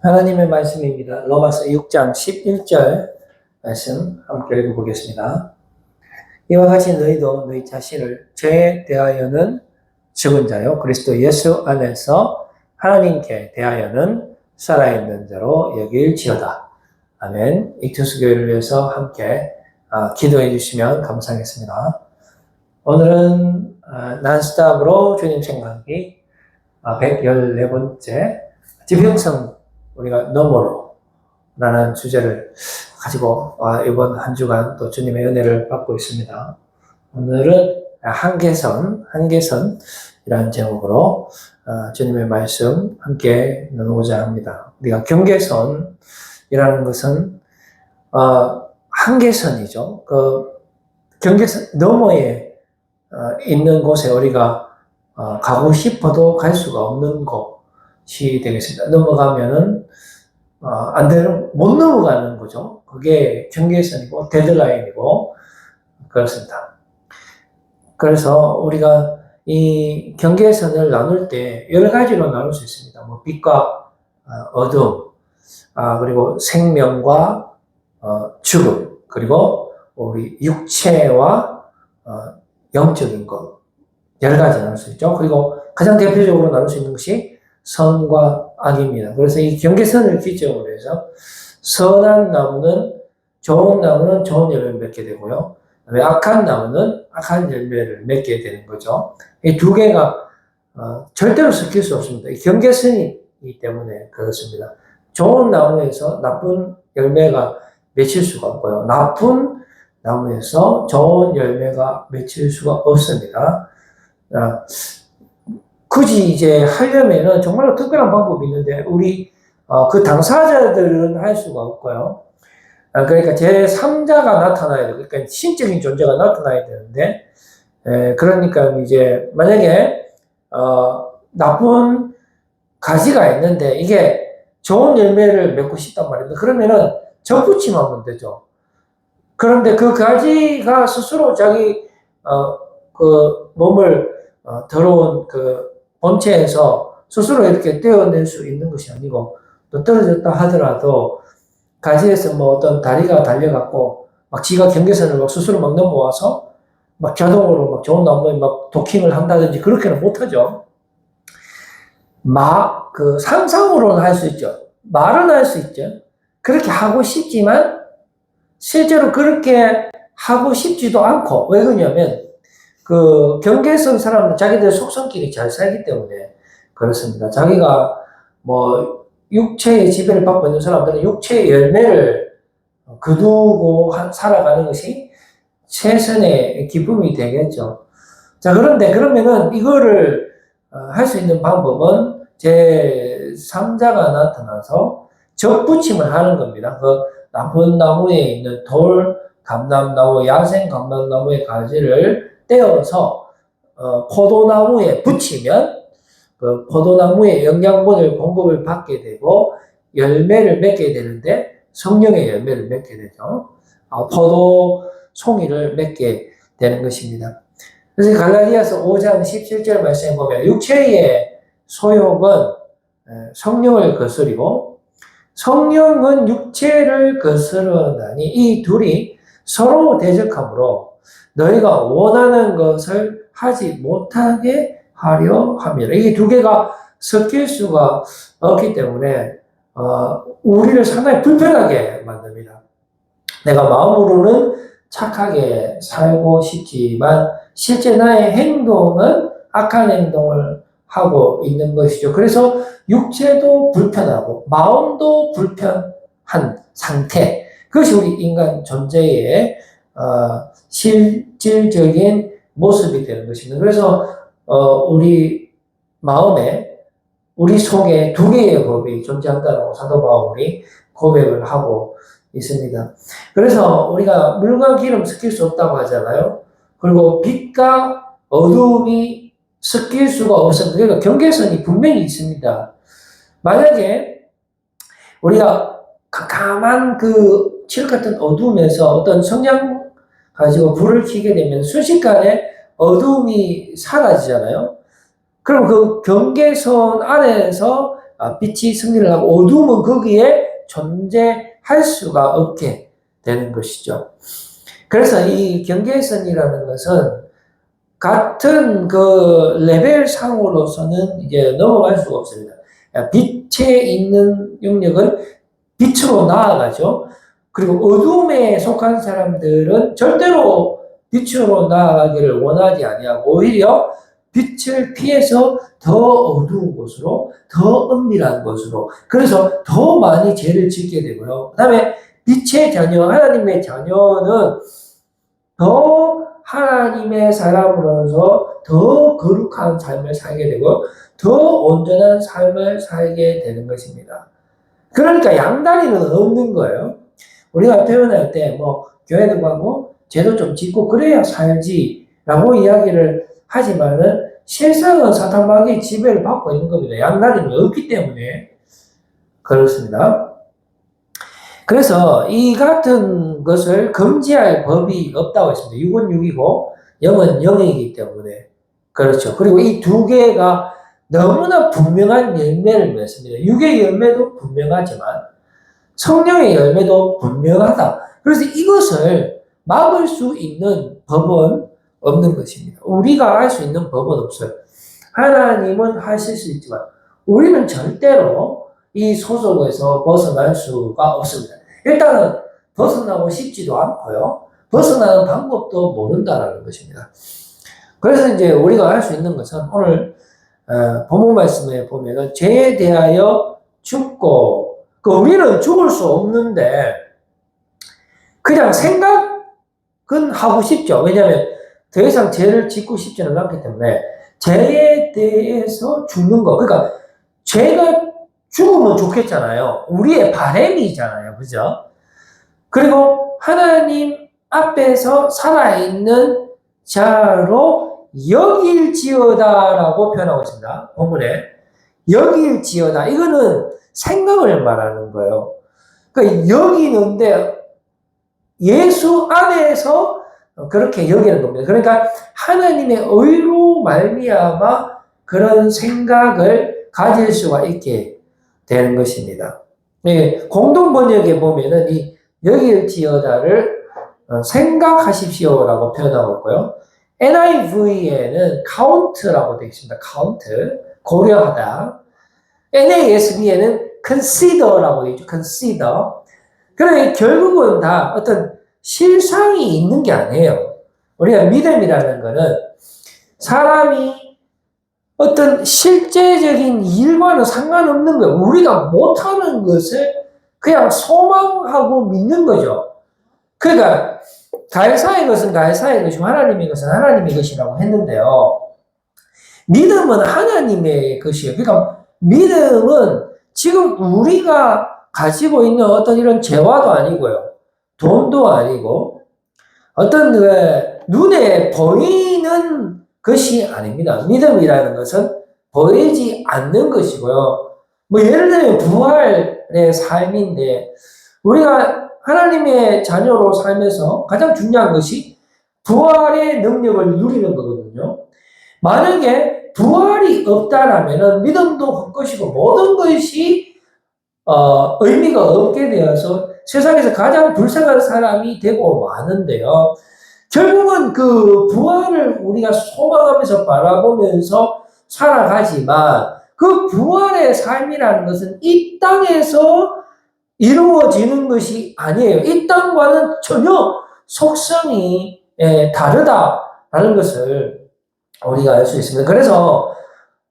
하나님의 말씀입니다. 로마서 6장 11절 말씀 함께 읽어보겠습니다. 이와 같이 너희도 너희 자신을 죄에 대하여는 죽은 자요 그리스도 예수 안에서 하나님께 대하여는 살아있는 자로 여길지어다. 아멘. 익투스교회를 위해서 함께 기도해 주시면 감사하겠습니다. 오늘은 난스탑으로 주님 생각이 114번째 지평성 우리가 너머로 라는 주제를 가지고 이번 한 주간 또 주님의 은혜를 받고 있습니다. 오늘은 한계선이라는 제목으로 주님의 말씀 함께 나누고자 합니다. 우리가 경계선이라는 것은 한계선이죠. 그 경계선 너머에 있는 곳에 우리가 가고 싶어도 갈 수가 없는 곳이 되겠습니다. 넘어가면은 못 넘어가는 거죠. 그게 경계선이고 데드라인이고 그렇습니다. 그래서 우리가 이 경계선을 나눌 때 여러 가지로 나눌 수 있습니다. 뭐 빛과 어둠, 그리고 생명과 죽음, 그리고 우리 육체와 영적인 것 여러 가지 나눌 수 있죠. 그리고 가장 대표적으로 나눌 수 있는 것이 선과 악입니다. 그래서 이 경계선을 기점으로 해서 선한 나무는 좋은 열매를 맺게 되고요. 악한 나무는 악한 열매를 맺게 되는 거죠. 이 두 개가 절대로 섞일 수 없습니다. 이 경계선이기 때문에 그렇습니다. 좋은 나무에서 나쁜 열매가 맺힐 수가 없고요. 나쁜 나무에서 좋은 열매가 맺힐 수가 없습니다. 굳이 이제 하려면은 정말로 특별한 방법이 있는데 우리 그 당사자들은 할 수가 없고요. 그러니까 제3자가 나타나야 돼요. 그러니까 신적인 존재가 나타나야 되는데 그러니까 이제 만약에 나쁜 가지가 있는데 이게 좋은 열매를 맺고 싶단 말입니다. 그러면은 접붙임하면 되죠. 그런데 그 가지가 스스로 자기 그 몸을 더러운 그 본체에서 스스로 이렇게 떼어낼 수 있는 것이 아니고 또 떨어졌다 하더라도 가지에서 뭐 어떤 다리가 달려갖고 막 지가 경계선을 막 스스로 막 넘어와서 막 자동으로 막 좋은 나무에 막 도킹을 한다든지 그렇게는 못하죠. 그 상상으로는 할 수 있죠. 말은 할 수 있죠. 그렇게 하고 싶지만 실제로 그렇게 하고 싶지도 않고 왜 그러냐면 그 경계선 사람은 자기들 속성끼리 잘 살기 때문에 그렇습니다. 자기가 뭐 육체의 지배를 받고 있는 사람들은 육체의 열매를 거두고 살아가는 것이 최선의 기쁨이 되겠죠. 자, 그런데 그러면은 이거를 할 수 있는 방법은 제3자가 나타나서 접붙임을 하는 겁니다. 그 나쁜 나무에 있는 돌, 감람나무, 야생 감람나무의 가지를 떼어서 포도나무에 붙이면 그 포도나무에 영양분을 공급을 받게 되고 열매를 맺게 되는데 성령의 열매를 맺게 되죠. 포도송이를 맺게 되는 것입니다. 그래서 갈라디아서 5장 17절 말씀에 보면 육체의 소욕은 성령을 거스리고 성령은 육체를 거스르나니 이 둘이 서로 대적하므로 너희가 원하는 것을 하지 못하게 하려 함이라. 이 두 개가 섞일 수가 없기 때문에 우리를 상당히 불편하게 만듭니다. 내가 마음으로는 착하게 살고 싶지만 실제 나의 행동은 악한 행동을 하고 있는 것이죠. 그래서 육체도 불편하고 마음도 불편한 상태. 그것이 우리 인간 존재의 실질적인 모습이 되는 것입니다. 그래서 우리 마음에 우리 속에 두 개의 법이 존재한다고 사도 바울이 고백을 하고 있습니다. 그래서 우리가 물과 기름 섞일 수 없다고 하잖아요. 그리고 빛과 어둠이 섞일 수가 없습니다. 그러니까 경계선이 분명히 있습니다. 만약에 우리가 깜깜한 그 칠흑 같은 어둠에서 어떤 성냥 가지고 불을 켜게 되면 순식간에 어둠이 사라지잖아요. 그럼 그 경계선 안에서 빛이 승리를 하고 어둠은 거기에 존재할 수가 없게 되는 것이죠. 그래서 이 경계선이라는 것은 같은 그 레벨 상으로서는 이제 넘어갈 수가 없습니다. 빛에 있는 영역은 빛으로 나아가죠. 그리고 어둠에 속한 사람들은 절대로 빛으로 나아가기를 원하지 아니하고 오히려 빛을 피해서 더 어두운 곳으로, 더 은밀한 곳으로, 그래서 더 많이 죄를 짓게 되고요. 그 다음에 빛의 자녀, 하나님의 자녀는 더 하나님의 사람으로서 더 거룩한 삶을 살게 되고 더 온전한 삶을 살게 되는 것입니다. 그러니까 양다리는 없는 거예요. 우리가 표현할 때 교회도 가고 죄도 좀 짓고 그래야 살지라고 이야기를 하지만은 실상은 사탄 마귀의 지배를 받고 있는 겁니다. 양다리는 없기 때문에 그렇습니다. 그래서 이 같은 것을 금지할 법이 없다고 했습니다. 6은 6이고 0은 0이기 때문에 그렇죠. 그리고 이 두 개가 너무나 분명한 열매를 맺습니다. 6의 열매도 분명하지만 성령의 열매도 분명하다. 그래서 이것을 막을 수 있는 법은 없는 것입니다. 우리가 할 수 있는 법은 없어요. 하나님은 하실 수 있지만 우리는 절대로 이 소속에서 벗어날 수가 없습니다. 일단은 벗어나고 싶지도 않고요. 벗어나는 방법도 모른다라는 것입니다. 그래서 이제 우리가 할 수 있는 것은 오늘 본문 말씀에 보면은 죄에 대하여 죽고 우리는 죽을 수 없는데 그냥 생각은 하고 싶죠. 왜냐하면 더 이상 죄를 짓고 싶지는 않기 때문에 죄에 대해서 죽는 거. 그러니까 죄가 죽으면 좋겠잖아요. 우리의 바람이잖아요. 그죠? 그리고 하나님 앞에서 살아있는 자로 여길지어다라고 표현하고 있습니다. 본문에. 여길지어다. 이거는 생각을 말하는 거예요. 그러니까 여기는데 예수 안에서 그렇게 여기는 겁니다. 그러니까 하나님의 의로 말미암아 그런 생각을 가질 수가 있게 되는 것입니다. 공동 번역에 보면은 이 여길지어다를 생각하십시오라고 표현하고 있고요. NIV에는 count라고 되어 있습니다. count, 고려하다. NASB에는 consider라고 되어 있죠. consider. 그러니까 결국은 다 어떤 실상이 있는 게 아니에요. 우리가 믿음이라는 거는 사람이 어떤 실제적인 일과는 상관없는 거예요. 우리가 못하는 것을 그냥 소망하고 믿는 거죠. 그러니까 가해사의 것은 가해사의 것이고 하나님의 것은 하나님의 것이라고 했는데요. 믿음은 하나님의 것이에요. 그러니까 믿음은 지금 우리가 가지고 있는 어떤 이런 재화도 아니고요. 돈도 아니고 어떤 눈에 보이는 것이 아닙니다. 믿음이라는 것은 보이지 않는 것이고요. 예를 들면 부활의 삶인데 우리가 하나님의 자녀로 살면서 가장 중요한 것이 부활의 능력을 누리는 거거든요. 만약에 부활이 없다라면 믿음도 헛것이고 모든 것이 의미가 없게 되어서 세상에서 가장 불쌍한 사람이 되고 마는데요. 결국은 그 부활을 우리가 소망하면서 바라보면서 살아가지만 그 부활의 삶이라는 것은 이 땅에서 이루어지는 것이 아니에요. 이 땅과는 전혀 속성이 다르다라는 것을 우리가 알 수 있습니다. 그래서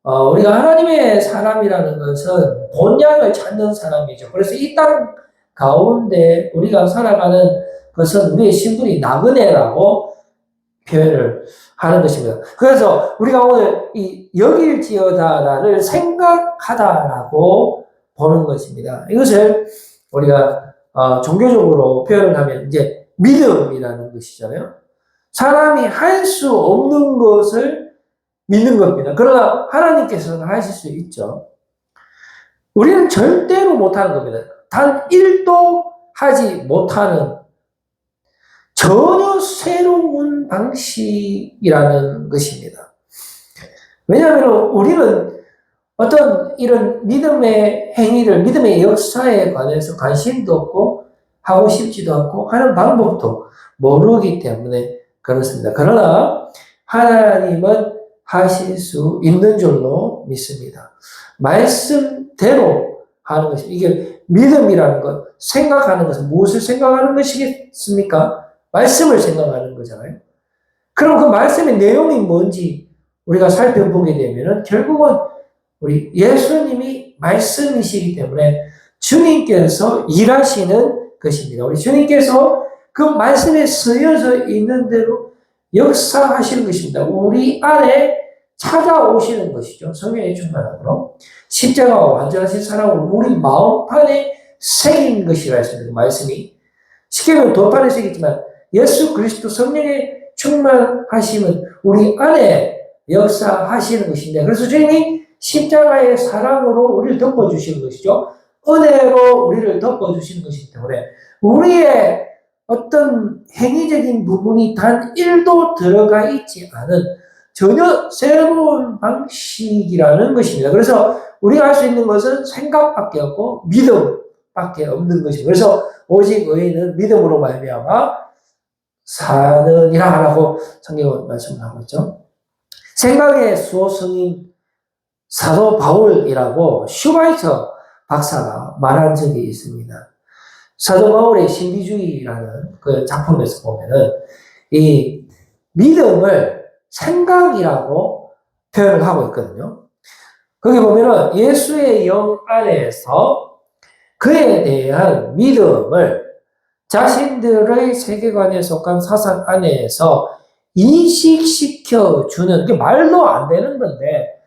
우리가 하나님의 사람이라는 것은 본향을 찾는 사람이죠. 그래서 이 땅 가운데 우리가 살아가는 것은 우리의 신분이 나그네라고 표현을 하는 것입니다. 그래서 우리가 오늘 이 여길지어다를 생각하다라고 보는 것입니다. 이것을 우리가 종교적으로 표현을 하면 이제 믿음이라는 것이잖아요. 사람이 할 수 없는 것을 믿는 겁니다. 그러나 하나님께서는 하실 수 있죠. 우리는 절대로 못하는 겁니다. 단 1도 하지 못하는 전혀 새로운 방식이라는 것입니다. 왜냐하면 우리는 어떤 이런 믿음의 행위를, 믿음의 역사에 관해서 관심도 없고, 하고 싶지도 않고, 하는 방법도 모르기 때문에 그렇습니다. 그러나, 하나님은 하실 수 있는 줄로 믿습니다. 말씀대로 하는 것입니다. 이게 믿음이라는 것, 생각하는 것은 무엇을 생각하는 것이겠습니까? 말씀을 생각하는 거잖아요. 그럼 그 말씀의 내용이 뭔지 우리가 살펴보게 되면은 결국은 우리 예수님이 말씀이시기 때문에 주님께서 일하시는 것입니다. 우리 주님께서 그 말씀에 쓰여져 있는 대로 역사하시는 것입니다. 우리 안에 찾아오시는 것이죠. 성령의 충만함으로. 십자가와 완전하신 사랑을 우리 마음판에 새긴 것이라 했습니다. 그 말씀이. 쉽게 말하면 돌판에 새겼지만 예수 그리스도 성령의 충만하심은 우리 안에 역사하시는 것인데, 그래서 주님이 십자가의 사랑으로 우리를 덮어주시는 것이죠. 은혜로 우리를 덮어주시는 것이기 때문에 우리의 어떤 행위적인 부분이 단 1도 들어가 있지 않은 전혀 새로운 방식이라는 것입니다. 그래서 우리가 할 수 있는 것은 생각밖에 없고 믿음밖에 없는 것입니다. 그래서 오직 의인은 믿음으로 말미암아 사느니라라고 성경은 말씀을 하고 있죠. 생각의 수호성인 사도 바울이라고 슈바이처 박사가 말한 적이 있습니다. 사도 바울의 신비주의라는 그 작품에서 보면은 이 믿음을 생각이라고 표현을 하고 있거든요. 거기 보면은 예수의 영 안에서 그에 대한 믿음을 자신들의 세계관에 속한 사상 안에서 인식시켜주는, 게 말도 안 되는 건데,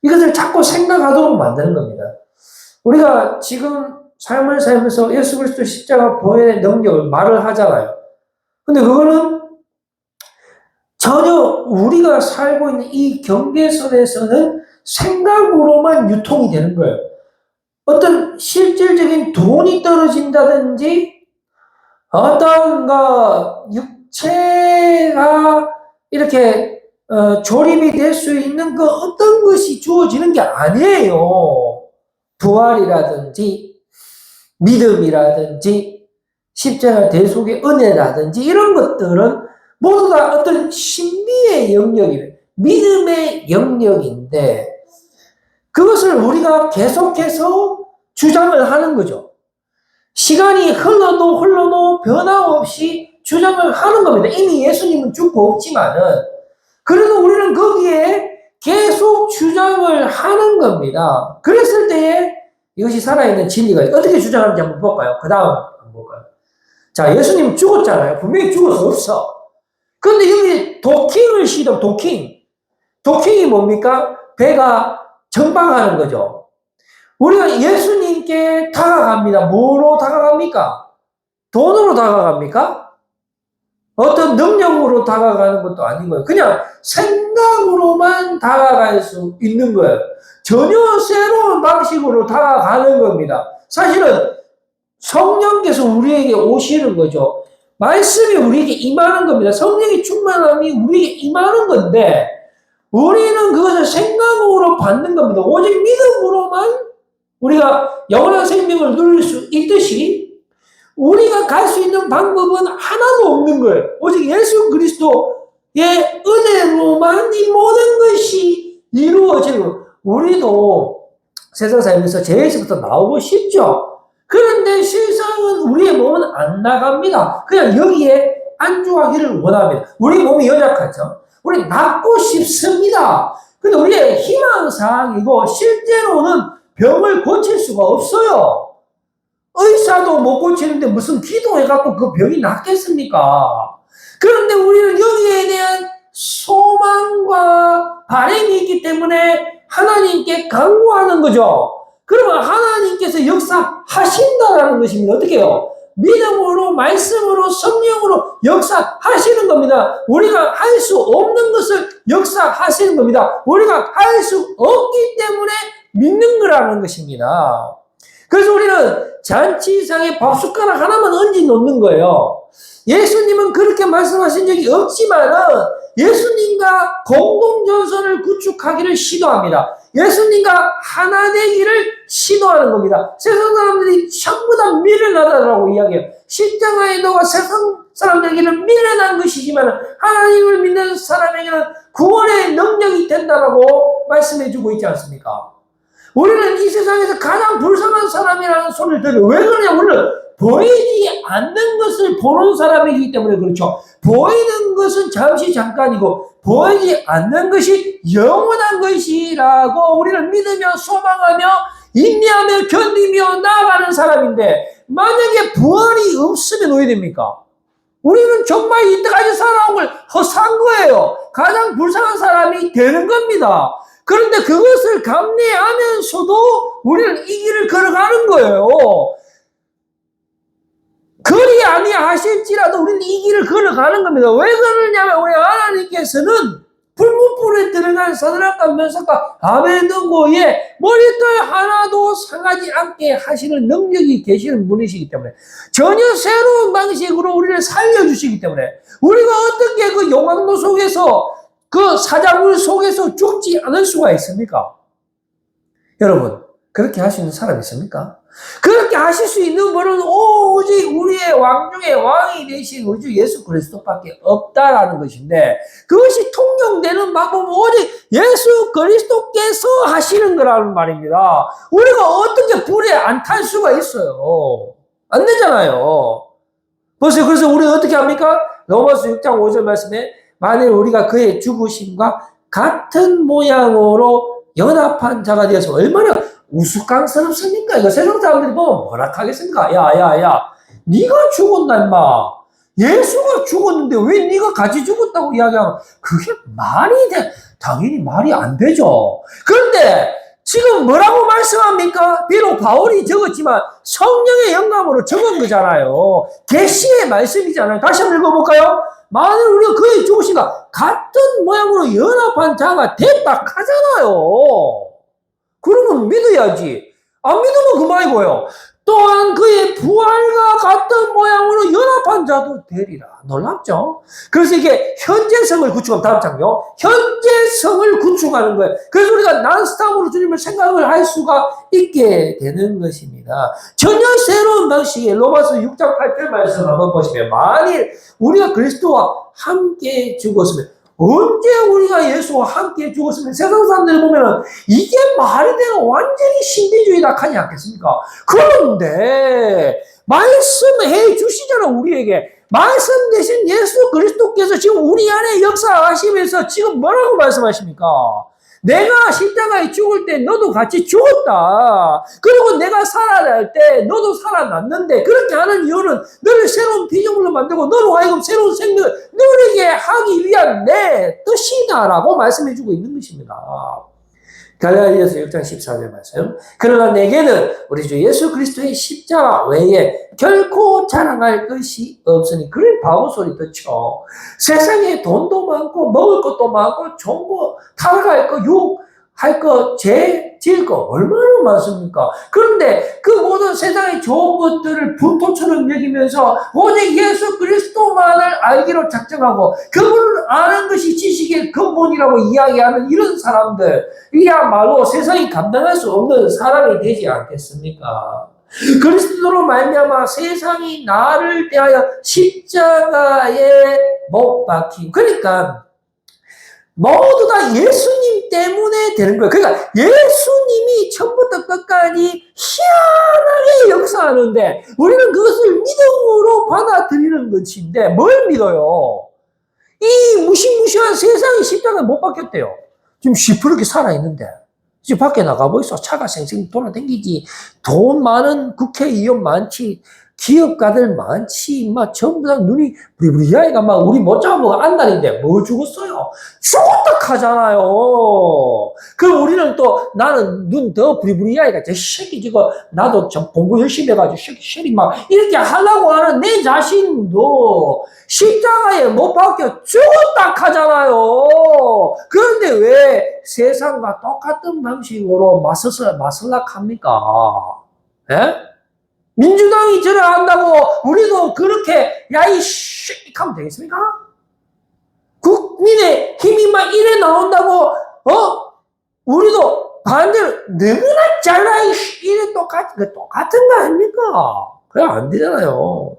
이것을 자꾸 생각하도록 만드는 겁니다. 우리가 지금 삶을 살면서 예수 그리스도 십자가 보혈의 능력을 말을 하잖아요. 근데 그거는 전혀 우리가 살고 있는 이 경계선에서는 생각으로만 유통이 되는 거예요. 어떤 실질적인 돈이 떨어진다든지, 어떤 육체가 이렇게 조립이 될 수 있는 그 어떤 것이 주어지는 게 아니에요. 부활이라든지 믿음이라든지 십자가 대속의 은혜라든지 이런 것들은 모두 다 어떤 신비의 영역이에요. 믿음의 영역인데 그것을 우리가 계속해서 주장을 하는 거죠. 시간이 흘러도 변함없이 주장을 하는 겁니다. 이미 예수님은 죽고 없지만은 그래도 우리는 거기에 계속 주장을 하는 겁니다. 그랬을 때에 이것이 살아있는 진리가 어떻게 주장하는지 한번 볼까요? 그 다음 한번 볼까요? 자, 예수님 죽었잖아요. 분명히 죽을 수 없어. 그런데 여기 도킹이 뭡니까? 배가 정방하는 거죠. 우리가 예수님께 다가갑니다. 뭐로 다가갑니까? 돈으로 다가갑니까? 어떤 능력으로 다가가는 것도 아니고요. 그냥 생각으로만 다가갈 수 있는 거예요. 전혀 새로운 방식으로 다가가는 겁니다. 사실은 성령께서 우리에게 오시는 거죠. 말씀이 우리에게 임하는 겁니다. 성령의 충만함이 우리에게 임하는 건데 우리는 그것을 생각으로 받는 겁니다. 오직 믿음으로만 우리가 영원한 생명을 누릴 수 있듯이 우리가 갈 수 있는 방법은 하나도 없는 거예요. 오직 예수 그리스도의 은혜로만 이 모든 것이 이루어지고 우리도 세상 살면서 죄에서부터 나오고 싶죠. 그런데 실상은 우리의 몸은 안 나갑니다. 그냥 여기에 안주하기를 원합니다. 우리 몸이 연약하죠. 우리 낫고 싶습니다. 근데 우리의 희망사항이고 실제로는 병을 고칠 수가 없어요. 의사도 못 고치는데 무슨 기도해갖고 그 병이 낫겠습니까? 그런데 우리는 여기에 대한 소망과 바람이 있기 때문에 하나님께 간구하는 거죠. 그러면 하나님께서 역사하신다라는 것입니다. 어떻게 해요? 믿음으로, 말씀으로, 성령으로 역사하시는 겁니다. 우리가 할 수 없는 것을 역사하시는 겁니다. 우리가 할 수 없기 때문에 믿는 거라는 것입니다. 그래서 우리는 잔치상에 밥숟가락 하나만 얹어 놓는 거예요. 예수님은 그렇게 말씀하신 적이 없지만은 예수님과 공동전선을 구축하기를 시도합니다. 예수님과 하나 되기를 시도하는 겁니다. 세상 사람들이 전부 다 미련하다라고 이야기해요. 십자가의 도가 세상 사람들에게는 미련한 것이지만 하나님을 믿는 사람에게는 구원의 능력이 된다라고 말씀해주고 있지 않습니까? 우리는 이 세상에서 가장 불쌍한 사람이라는 소리를 들어요. 왜 그러냐? 우리는 보이지 않는 것을 보는 사람이기 때문에 그렇죠. 보이는 것은 잠깐이고 보이지 않는 것이 영원한 것이라고 우리를 믿으며 소망하며 인내하며 견디며 나아가는 사람인데 만약에 부활이 없으면 어떻게 됩니까? 우리는 정말 이때까지 살아온 걸 허사한 거예요. 가장 불쌍한 사람이 되는 겁니다. 그런데 그것을 감내하면서도 우리는 이 길을 걸어가는 거예요. 그리 아니하실지라도 우리는 이 길을 걸어가는 겁니다. 왜 그러냐면 우리 하나님께서는 불문불에 들어간 사드락과 메삭과 아베드고의 머리털 하나도 상하지 않게 하시는 능력이 계시는 분이시기 때문에 전혀 새로운 방식으로 우리를 살려주시기 때문에 우리가 어떻게 그 용광로 속에서 그 사자굴 속에서 죽지 않을 수가 있습니까? 여러분, 그렇게 할 수 있는 사람이 있습니까? 그렇게 하실 수 있는 분은 오직 우리의 왕 중에 왕이 되신 우리 주 예수 그리스도밖에 없다라는 것인데 그것이 통용되는 방법은 오직 예수 그리스도께서 하시는 거라는 말입니다. 우리가 어떻게 불에 안 탈 수가 있어요? 안 되잖아요. 보세요. 그래서 우리는 어떻게 합니까? 로마서 6장 5절 말씀에 만일 우리가 그의 죽으심과 같은 모양으로 연합한 자가 되어서 얼마나 우스꽝스럽습니까? 이거 세상 사람들이 보면 뭐라 하겠습니까? 야, 네가 죽었나 임마. 예수가 죽었는데 왜 네가 같이 죽었다고 이야기하면 그게 말이 돼? 당연히 말이 안 되죠. 그런데 지금 뭐라고 말씀합니까? 비록 바울이 적었지만 성령의 영감으로 적은 거잖아요. 계시의 말씀이잖아요. 다시 한번 읽어볼까요? 만일 우리가 그의 죽으신가 같은 모양으로 연합한 자가 됐다 하잖아요. 그러면 믿어야지. 안 믿으면 그만이고요. 또한 그의 부활과 같은 모양으로 연합한 자도 되리라. 놀랍죠? 그래서 이게 현재성을 구축하면 다음 장요. 현재성을 구축하는 거예요. 그래서 우리가 난스탑으로 주님을 생각을 할 수가 있게 되는 것입니다. 전혀 새로운 방식의 로마서 6장 8절 말씀 한번 보시면 만일 우리가 그리스도와 함께 죽었으면 언제 우리가 예수와 함께 죽었으면 세상 사람들이 보면은 이게 말이 되는 완전히 신비주의다 하지 않겠습니까? 그런데 말씀해 주시잖아 우리에게. 말씀 대신 예수 그리스도께서 지금 우리 안에 역사하시면서 지금 뭐라고 말씀하십니까? 내가 십자가에 죽을 때 너도 같이 죽었다. 그리고 내가 살아날 때 너도 살아났는데 그렇게 하는 이유는 너를 새로운 피조물로 만들고 너로 하여금 새로운 생명을 누리게 하기 위한 내 뜻이다라고 말씀해주고 있는 것입니다. 갈라디아서 6장 14절 말씀. 그러나 내게는 우리 주 예수 그리스도의 십자가 외에 결코 자랑할 것이 없으니. 그래 바보 소리 듣죠. 세상에 돈도 많고 먹을 것도 많고 좋은 거 타락할 거 유혹할 거 질 거 얼마나 많습니까? 그런데 그 모든 세상의 좋은 것들을 분토처럼 여기면서 오직 예수 그리스도만을 알기로 작정하고 그분을 아는 것이 지식의 근본이라고 이야기하는 이런 사람들 이야말로 세상이 감당할 수 없는 사람이 되지 않겠습니까? 그리스도로 말미암아 세상이 나를 대하여 십자가에 못 박힌. 그러니까 모두 다 예수님 때문에 되는 거예요. 그러니까 예수님이 처음부터 끝까지 희한하게 역사하는데 우리는 그것을 믿음으로 받아들이는 것인데 뭘 믿어요? 이 무시무시한 세상이 십자가에 못 박혔대요. 지금 시퍼렇게 살아있는데 지금 밖에 나가보이소. 차가 생생 돌아다니지. 돈 많은 국회의원 많지. 기업가들 많지. 막 전부 다 눈이 부리부리하니까 막 우리 못 잡아보고 안달인데 뭐 죽었어요? 죽었다 하잖아요. 그럼 우리는 또 나는 눈 더 부리부리하니까 저 새끼 지금 나도 좀 공부 열심히 해가지고 새끼 막 이렇게 하려고 하는 내 자신도 십자가에 못 박혀 죽었다 하잖아요. 그런데 왜 세상과 똑같은 방식으로 맞설락 합니까? 예? 민주당이 저래 한다고 우리도 그렇게 야이 씨 하면 되겠습니까? 국민의 힘이 막 이래 나온다고 우리도 반대로 너무나 잘나 이래 똑같은 거 아닙니까? 그래 안 되잖아요.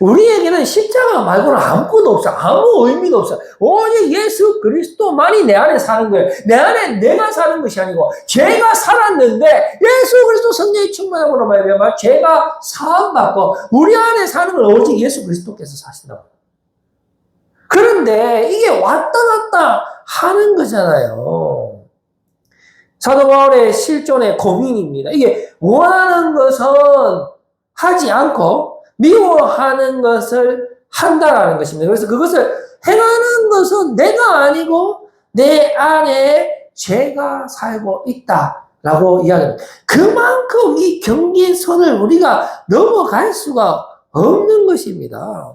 우리에게는 십자가 말고는 아무것도 없어. 아무 의미도 없어. 오직 예수 그리스도만이 내 안에 사는 거예요. 내 안에 내가 사는 것이 아니고 죄가 살았는데 예수 그리스도 성령의 충만함으로 말미암아 죄가 사함받고 우리 안에 사는 건 오직 예수 그리스도께서 사신다고. 그런데 이게 왔다 갔다 하는 거잖아요. 사도 바울의 실존의 고민입니다. 이게 원하는 것은 하지 않고 미워하는 것을 한다라는 것입니다. 그래서 그것을 행하는 것은 내가 아니고 내 안에 죄가 살고 있다라고 이야기합니다. 그만큼 이 경계선을 우리가 넘어갈 수가 없는 것입니다.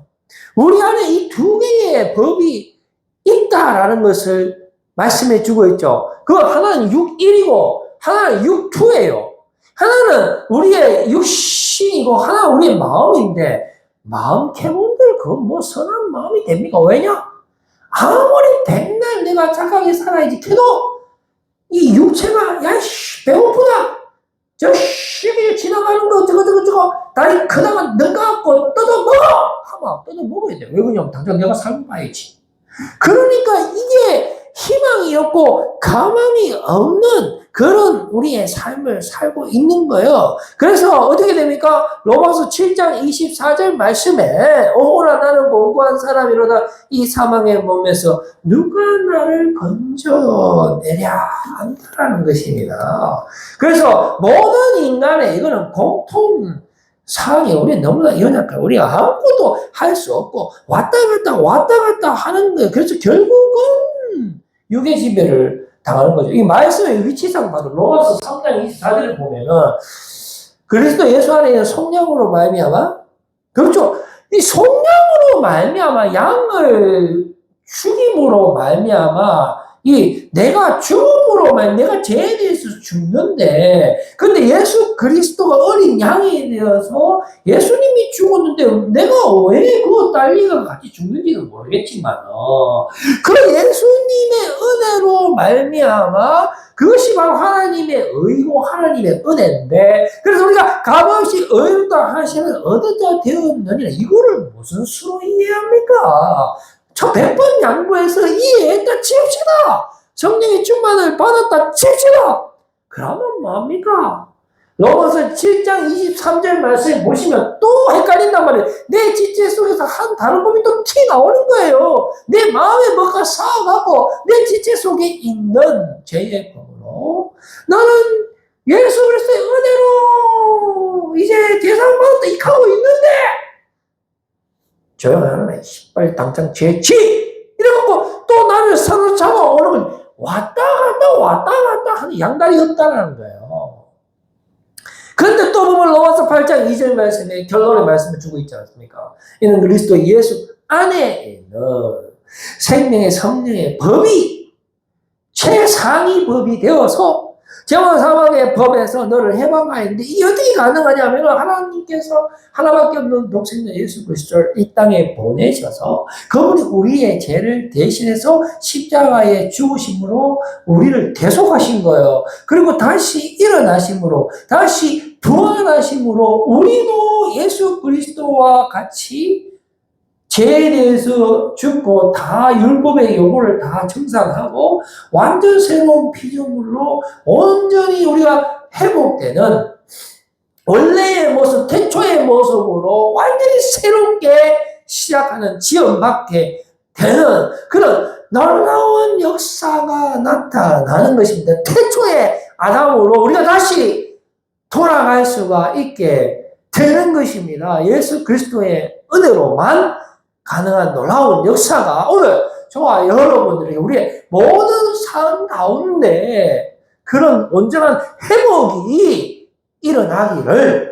우리 안에 이 두 개의 법이 있다라는 것을 말씀해 주고 있죠. 그 하나는 6.1이고 하나는 6.2예요. 하나는 우리의 육신이고 하나는 우리의 마음인데 마음 캐본들 그건 뭐 선한 마음이 됩니까? 왜냐? 아무리 백날 내가 착하게 살아야지 캐도 이 육체가 야씨 배고프다 저 시기 지나가는 거 저거 다리 크다가 능가갖고 뜯어 먹어 하면 뜯어 먹어야 돼. 왜 그러냐면 당장 내가 살고 봐야지. 그러니까 이게 희망이 없고 가망이 없는 그런 우리의 삶을 살고 있는 거예요. 그래서 어떻게 됩니까? 로마서 7장 24절 말씀에 오라 나는 공고한 사람이로다 이 사망의 몸에서 누가 나를 건져내랴 한다라는 것입니다. 그래서 모든 인간의 이거는 공통 사항이 우리는 너무나 연약해요. 우리가 아무것도 할 수 없고 왔다 갔다 하는 거예요. 그래서 결국은 육의 지배를 당하는 거죠. 이 말씀의 위치상 봐도 로마서 3장 24절을 보면은 그리스도 예수 안에 있는 성령으로 말미암아 그렇죠. 이 성령으로 말미암아 양을 죽임으로 말미암아 이 내가 죽음으로 내가 죄에 대해서 죽는데 근데 예수 그리스도가 어린 양이 되어서 예수님이 죽었는데 내가 왜 그 딸리가 같이 죽는지는 모르겠지만 그 예수님의 은혜로 말미암아 그것이 바로 하나님의 의고 하나님의 은혜인데 그래서 우리가 값없이 의롭다 하시는 얻어져 되었느니라 이거를 무슨 수로 이해합니까? 저 100번 양보해서 이해했다 칩시다. 성령의 충만을 받았다 칩시다. 그러면 뭡니까? 로마서 7장 23절 말씀 보시면 또 헷갈린단 말이에요. 내 지체 속에서 한 다른 법이 또 튀 나오는 거예요. 내 마음에 뭐가 쌓아가고 내 지체 속에 있는 죄의 법으로 나는 예수 그리스도의 은혜로 이제 제사를 받았다 이하고 있는데 조용하네. 빨리 당장 죄치! 이래갖고 또 나를 사로잡아 오는 건 왔다 갔다 하는 양다리 없다는 거예요. 그런데 또 보면 로마서 8장 2절 말씀에 결론의 말씀을 주고 있지 않습니까? 이는 그리스도 예수 안에 있는 생명의 성령의 법이 최상위 법이 되어서 죄와 사망의 법에서 너를 해방하였는데 이게 어떻게 가능하냐면 하나님께서 하나밖에 없는 독생자 예수 그리스도를 이 땅에 보내셔서 그분이 우리의 죄를 대신해서 십자가에 죽으심으로 우리를 대속하신 거예요. 그리고 다시 일어나심으로 다시 부활하심으로 우리도 예수 그리스도와 같이 죄에 대해서 죽고 다 율법의 요구를 다 청산하고 완전 새로운 피조물로 온전히 우리가 회복되는 원래의 모습, 태초의 모습으로 완전히 새롭게 시작하는 지원받게 되는 그런 놀라운 역사가 나타나는 것입니다. 태초의 아담으로 우리가 다시 돌아갈 수가 있게 되는 것입니다. 예수 그리스도의 은혜로만 가능한 놀라운 역사가 오늘 저와 여러분들에게 우리의 모든 삶 가운데 그런 온전한 회복이 일어나기를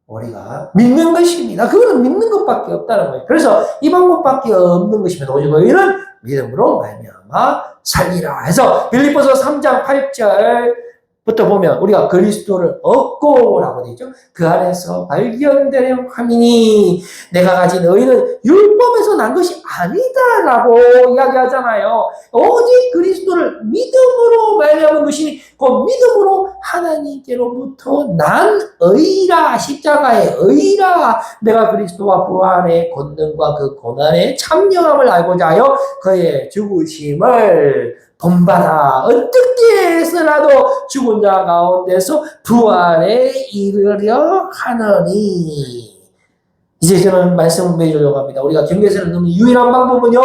우리가 믿는 것입니다. 그거는 믿는 것밖에 없다는 거예요. 그래서 이 방법밖에 없는 것입니다. 오직 이런 믿음으로 말미암아 살리라 해서 빌립보서 3장 8절 부터 보면 우리가 그리스도를 얻고라고 되죠. 그 안에서 발견되려 함이니 내가 가진 의는 율법에서 난 것이 아니다라고 이야기하잖아요. 오직 그리스도를 믿음으로 말미암은 것이니 그 믿음으로 하나님께로부터 난 의라, 십자가의 의라. 내가 그리스도와 부활의 권능과 그 고난의 참여함을 알고자 하여 그의 죽으심을 본받아 어떻게 해서라도 죽은 자 가운데서 부활에 이르려 하느니. 이제 저는 말씀을 맺으려고 합니다. 우리가 경계선을 넘는 유일한 방법은요,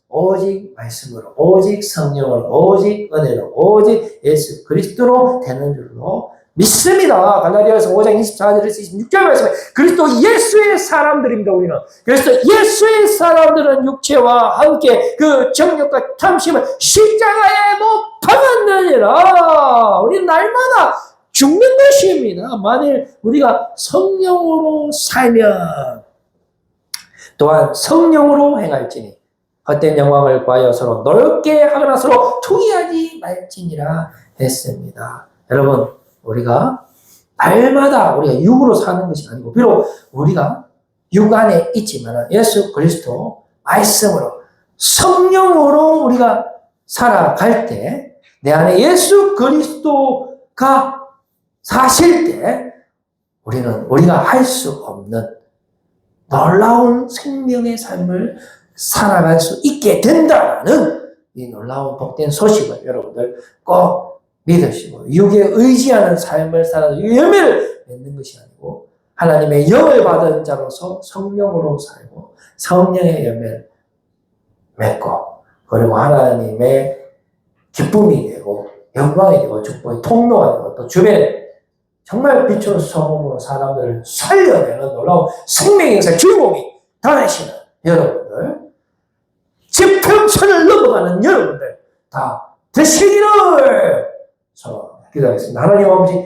오직 말씀으로, 오직 성령으로, 오직 은혜로, 오직 예수 그리스도로 되는 줄로 믿습니다. 갈라디아서 5장 24절에서 26절 말씀에 그리스도 예수의 사람들입니다. 우리는 그리스도 예수의 사람들은 육체와 함께 그 정욕과 탐심을 십자가에 못 박았느니라. 우리는 날마다 죽는 것입니다. 만일 우리가 성령으로 살면 또한 성령으로 행할지니 헛된 영광을 구하여 서로 넓게 하거나 서로 투기하지 말지니라 했습니다. 여러분, 우리가 날마다 우리가 육으로 사는 것이 아니고 비록 우리가 육 안에 있지만 예수 그리스도 말씀으로 성령으로 우리가 살아갈 때 내 안에 예수 그리스도가 사실 때 우리가 할 수 없는 놀라운 생명의 삶을 살아갈 수 있게 된다는 이 놀라운 복된 소식을 여러분들 꼭 믿으시고 육에 의지하는 삶을 살아서 열매를 맺는 것이 아니고 하나님의 영을 받은 자로서 성령으로 살고 성령의 열매를 맺고 그리고 하나님의 기쁨이 되고 영광이 되고 축복의 통로가 되고 또 주변에 정말 빛으로 소금으로 사람들을 살려내는 놀라운 생명의 역사의 주인공이 되시는 여러분들, 지평선을 넘어가는 여러분들 다 되시기를 기도하겠습니다. 하나님 아버지,